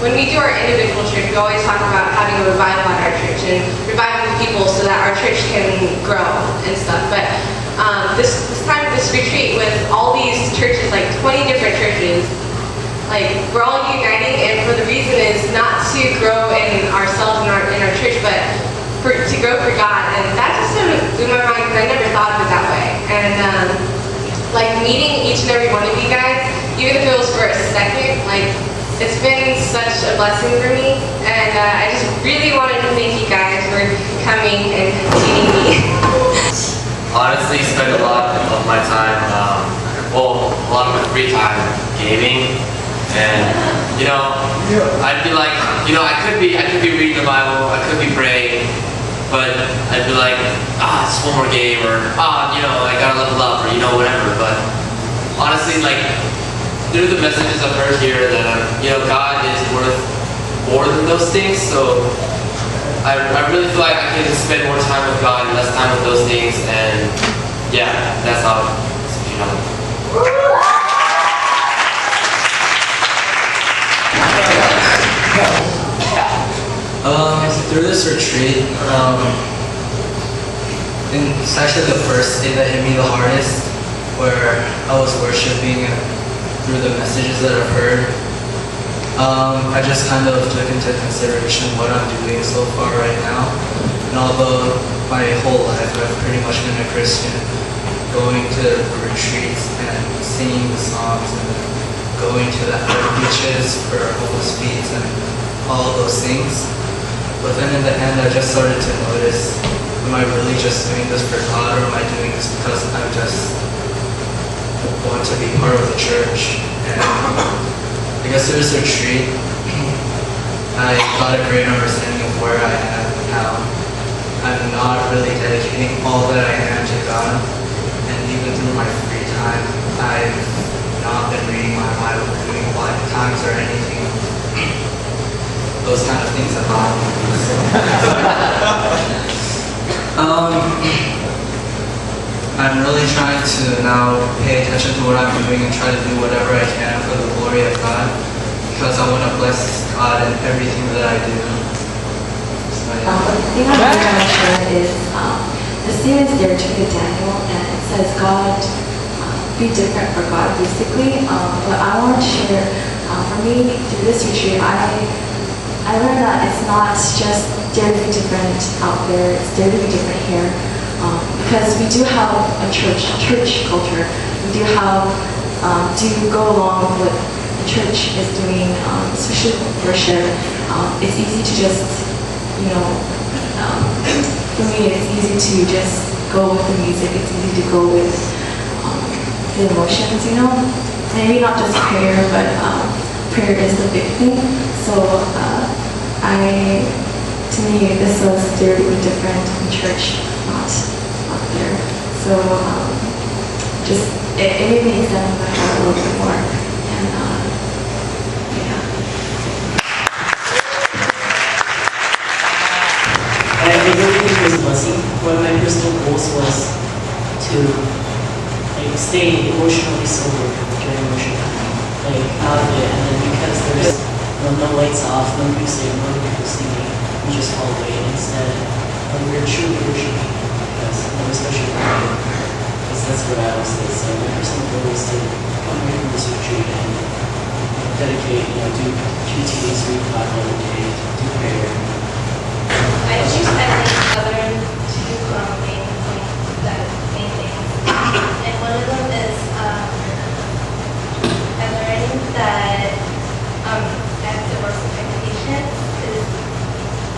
when we do our individual church, we always talk about having a revival at our church and reviving the people so that our church can grow and stuff. But this time, this retreat with all these churches, like 20 different churches, like we're all uniting, and for the reason is not to grow in ourselves in our church, but to grow for God. And that just sort of blew my mind because I never thought of it that way. And like meeting each and every one of you guys, even if it was for a second, like it's been such a blessing for me. And I just really wanted to thank you guys for coming and meeting me. Honestly, spend a lot of my time, well, a lot of my free time gaming. And I'd be like, I could be reading the Bible, I could be praying, but I'd be like, it's one more game, or I gotta level up, or whatever. But honestly, like through the messages I've heard here, that God is worth more than those things. So I really feel like I can spend more time with God and less time with those things. And yeah, that's all. Through this retreat, and it's actually the first day that hit me the hardest, where I was worshiping and through the messages that I've heard, I just kind of took into consideration what I'm doing so far right now. And although my whole life I've pretty much been a Christian, going to retreats and singing the songs and going to the beaches for homeless feet and all of those things. But then in the end, I just started to notice, am I really just doing this for God, or am I doing this because I just want to be part of the church? And I guess through this retreat, I got a great understanding of where I am now. I'm not really dedicating all that I am to God, and even through my free time, I've not been reading my Bible or doing quiet times or anything. Those kind of things that bother me. I'm really trying to now pay attention to what I'm doing and try to do whatever I can for the glory of God, because I want to bless God in everything that I do. So, yeah. The thing I want to share is the scene is there to Daniel, and it says God, be different for God, basically. But I want to share, for me, through this retreat, I learned that it's not just dare to be different out there, it's dare to be different here. Because we do have a church culture. We do have, to go along with what the church is doing, especially worship. It's easy to just, for me, it's easy to just go with the music. It's easy to go with the emotions, And maybe not just prayer, but prayer is the big thing. So to me, this was dare to be different in church, not out there. So it made me examine my heart a little bit more. And yeah. I really think it was a blessing. One of my personal goals was to stay emotionally sober during worship, out of it. And then because there's no lights off, no music, no people singing, we just fall away. And instead, we're truly worshiping, especially because that's what I always say. So my personal goal is to come here from this retreat and dedicate, do 2 days, read the Bible every day, do prayer. I learned 2 things, main things. And one of them is I learned that I have divorce expectations, because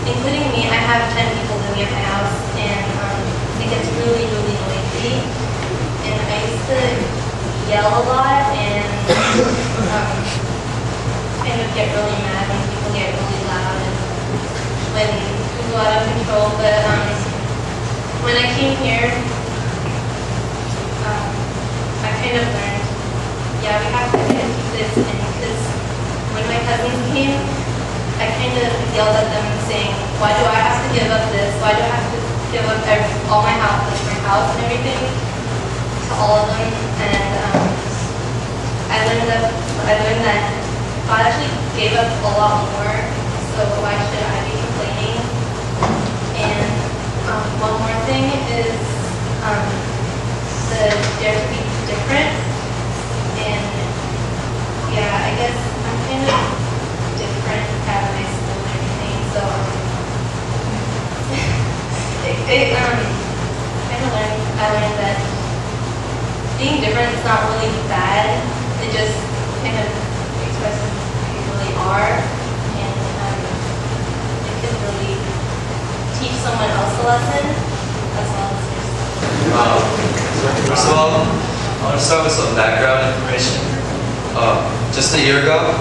including me, I have 10 people living at my house, and it gets really, really noisy. And I used to yell a lot, and kind of get really mad when people get really loud and when people are out of control. But when I came here, I kind of learned, we have to keep this in, because when my cousins came, I kind of yelled at them saying, why do I have to give up this? Why do I have to give up all my house, my house and everything to all of them? And I learned that God actually gave us a lot more, so why should I be complaining? And one more thing is the dare to be different. And yeah, I guess I'm kind of different at my school and everything, so I learned that being different is not really bad. It just kind of expresses who you really are, and it can really teach someone else a lesson. That's all I'm saying. First of all, I want to start with some background information. Just a year ago,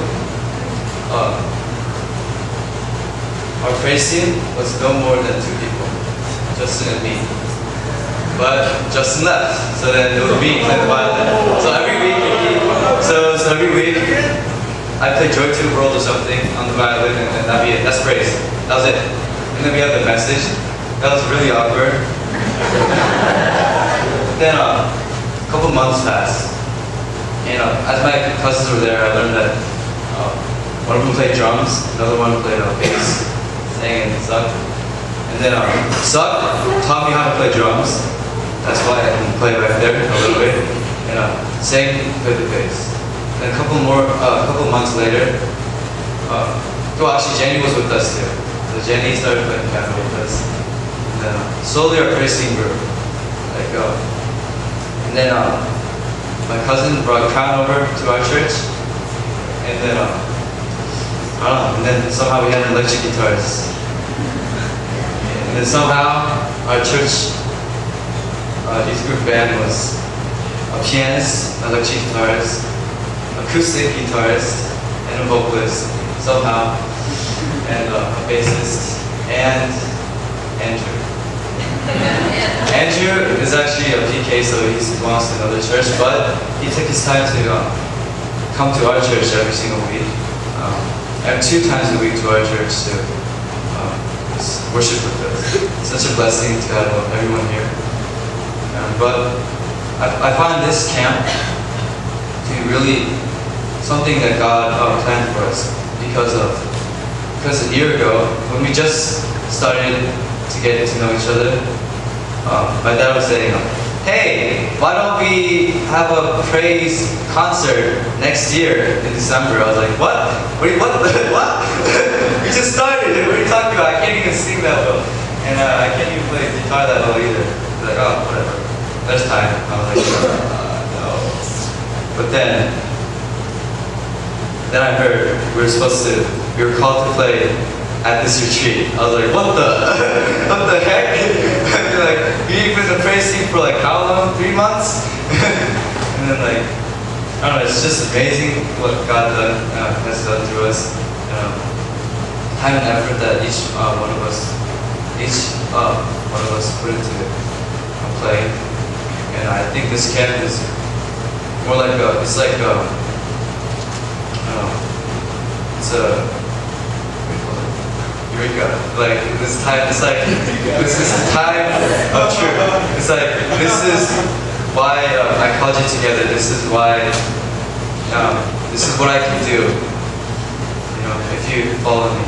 our praise team was no more than 2 people, Justin and me. But Justin left, so then it would be playing the violin. So every week, I play Joy to the World or something on the violin, and that'd be it. That's praise. That was it. And then we had the message. That was really awkward. Then a couple months passed. And as my cousins were there, I learned that one of them played drums, another one played bass, sang and sucked. And then Suck taught me how to play drums. That's why I can play right there a little bit. And sang, played the bass. And a couple months later, well actually Jenny was with us too. So Jenny started playing piano with us. And then slowly our praise team grew. And then my cousin brought a crown over to our church. And then I don't know. And then somehow we had electric guitars. And then somehow our church youth group band was a pianist, electric guitarist, acoustic guitarist, and a vocalist somehow, and a bassist, and Andrew. Andrew is actually a PK, so he belongs to another church, but he took his time to come to our church every single week, and 2 times a week to our church to worship with us. It's such a blessing to have everyone here. But I find this camp to be really something that God planned for us because a year ago, when we just started to get to know each other, my dad was saying, hey, why don't we have a praise concert next year in December? I was like, what? What? We just started. What are you talking about? I can't even sing that well. And I can't even play guitar that well either. Like, oh, whatever. There's time. I was like, no. But then I heard we were called to play at this retreat. I was like, what the heck? Like, we've been in the praise team for like how long? 3 months? And then like, I don't know, it's just amazing what God has done through us. Time and effort that each one of us put into playing. And I think this camp is more like it's a, Eureka. Like this time, it's like, this is the time of truth. It's like, this is why I called you together. This is why, this is what I can do, if you follow me.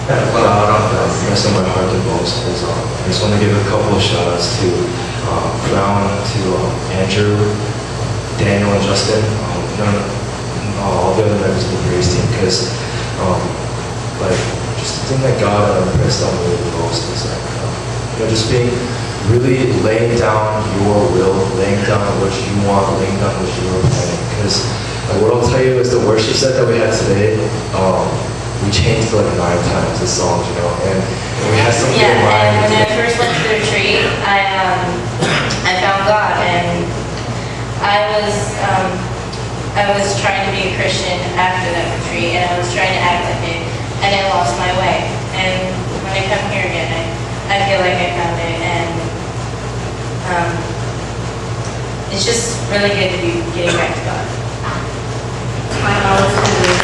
What rest on my heart the most is I just want to give a couple of shout outs to Brown, to Andrew, Daniel, and Justin, all the other members of the praise team, because just the thing that God impressed on me the most is just being really laying down your will, laying down what you want, laying down what you are planning. Because what I'll tell you is the worship set that we had today, we changed like 9 times the songs, and we had something in mind. And when I first went to the retreat, I found God, and I was trying to be a Christian after that retreat, and I was trying to act like it, and I lost my way. And when I come here again, I feel like I found it, and it's just really good to be getting back to God. My mom was kind of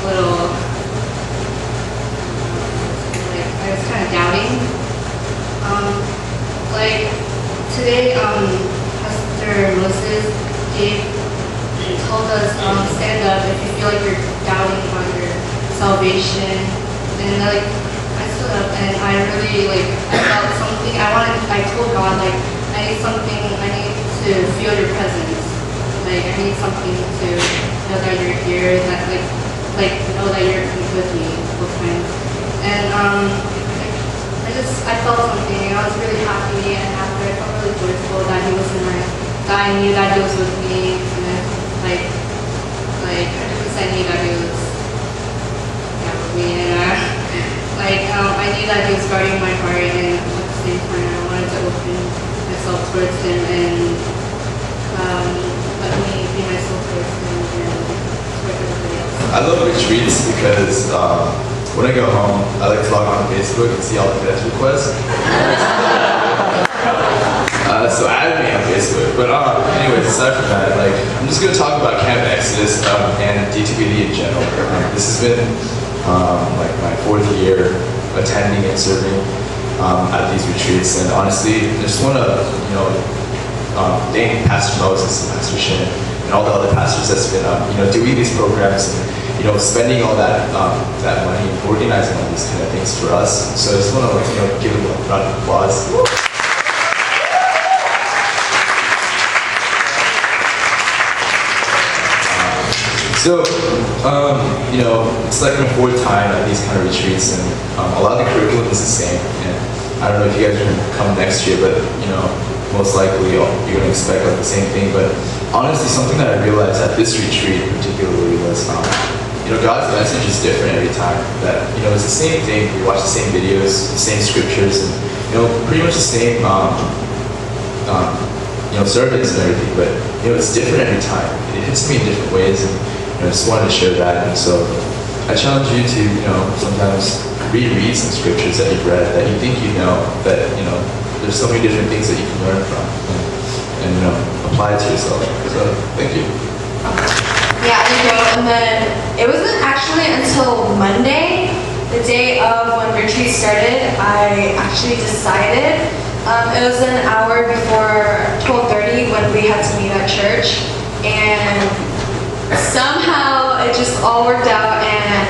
little. I was kind of doubting. Today, Pastor Moses gave told us, stand up if you feel like you're doubting about your salvation. And like, I stood up and I really like, I felt something. I told God like, I need something. I need to feel your presence. Like I need something to know that you're here. That like know that you're with me both times. And I felt something. I was really happy, and after I felt really joyful that He was in my. That I knew that He was with me, and like 100% knew that He was with me, and I knew that He was guarding my heart, and at the same time I wanted to open myself towards Him and let me be myself towards Him and towards everybody else. I love retreats because when I go home, I like to log on to Facebook and see all the dance requests. So add me on Facebook. But anyways, aside from that, like I'm just gonna talk about Camp Exodus and D2BD in general. This has been like my 4th year attending and serving at these retreats, and honestly, I just want to thank Pastor Moses and Pastor Shin and all the other pastors that's been doing these programs and spending all that that money and organizing all these kind of things for us. So I just want to give them a round of applause. So, it's like my 4th time at these kind of retreats, and a lot of the curriculum is the same. And I don't know if you guys are going to come next year, but most likely you're going to expect like the same thing. But honestly, something that I realized at this retreat particularly was, God's message is different every time. That it's the same thing. We watch the same videos, the same scriptures, and pretty much the same sermons and everything. But it's different every time. It hits me in different ways, and I just wanted to share that. And so I challenge you to sometimes reread some scriptures that you've read that you think that there's so many different things that you can learn from and apply it to yourself. So thank you. Yeah, thank you. And then it wasn't actually until Monday, the day of when retreat started, I actually decided. It was an hour before 12:30 when we had to meet at church, and somehow it just all worked out, and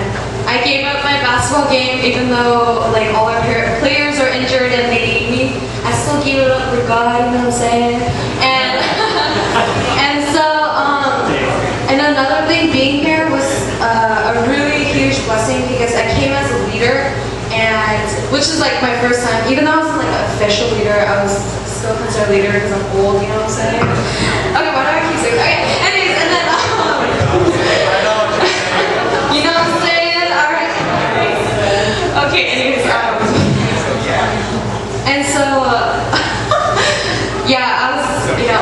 I gave up my basketball game even though like all our players are injured and they need me. I still gave it up for God, you know what I'm saying? And and so and another thing, being here was a really huge blessing because I came as a leader, and which is like my first time. Even though I wasn't like an official leader, I was still considered a leader because I'm old, you know what I'm saying? Okay, why do I keep saying that? Okay, anyways, and then you know what I'm saying? Alright. Okay, anyways, and so yeah, I was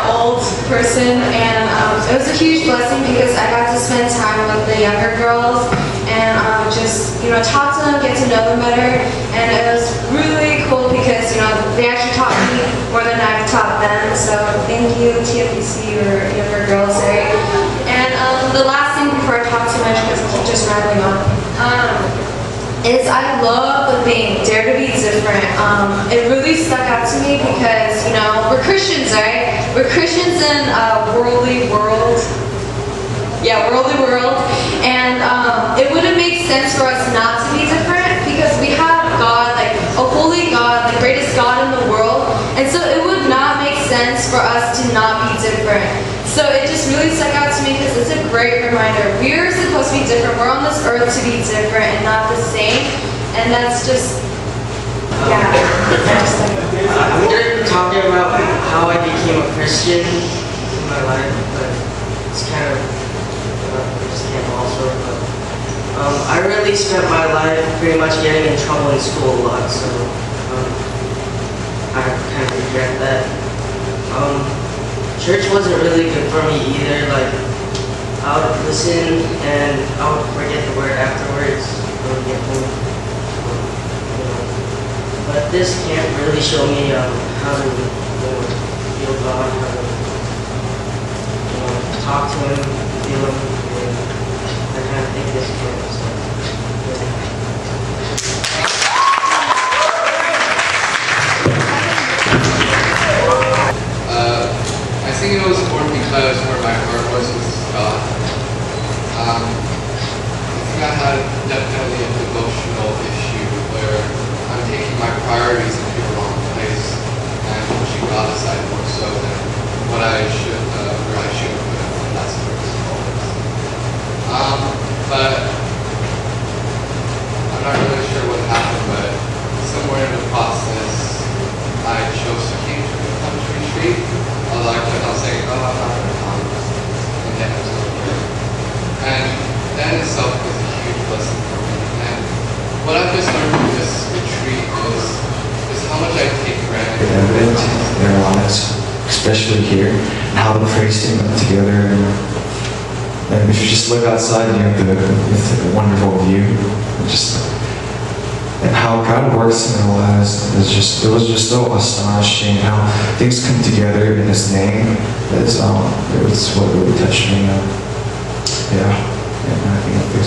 old person, and it was a huge blessing because I got to spend time with the younger girls and just talk to them, get to know them better, and it was really cool because they actually taught me more than I've taught them. So thank you, TFBC or younger girls, sorry. And the last thing before I talk too much because I keep just rambling on, is I love the thing Dare to Be Different. It really stuck out to me because we're Christians, right? We're Christians in a worldly world. Yeah, worldly world. And it wouldn't make sense for us not to be different because we have God, like a holy God, the greatest God in the world. And so it would not make sense for us to not be different. So it just really stuck out to me because it's a great reminder. We're supposed to be different. We're on this earth to be different and not the same. And that's just, yeah. I'm going to be talking about how I became a Christian in my life, but it's kind of just came also. But I really spent my life pretty much getting in trouble in school a lot, so I kind of regret that. Church wasn't really good for me either. Like, I would listen and I would forget the word afterwards. I would get home. But this camp really showed me how to feel God, how to talk to Him, feel Him. And I kind of think this camp is I think it was born because where my heart was with God. especially here, and how the praise team got together. And if you just look outside, you have the wonderful view. And how God works in our lives it was just so astonishing how things come together in His name. It was what really touched me. Yeah, and I think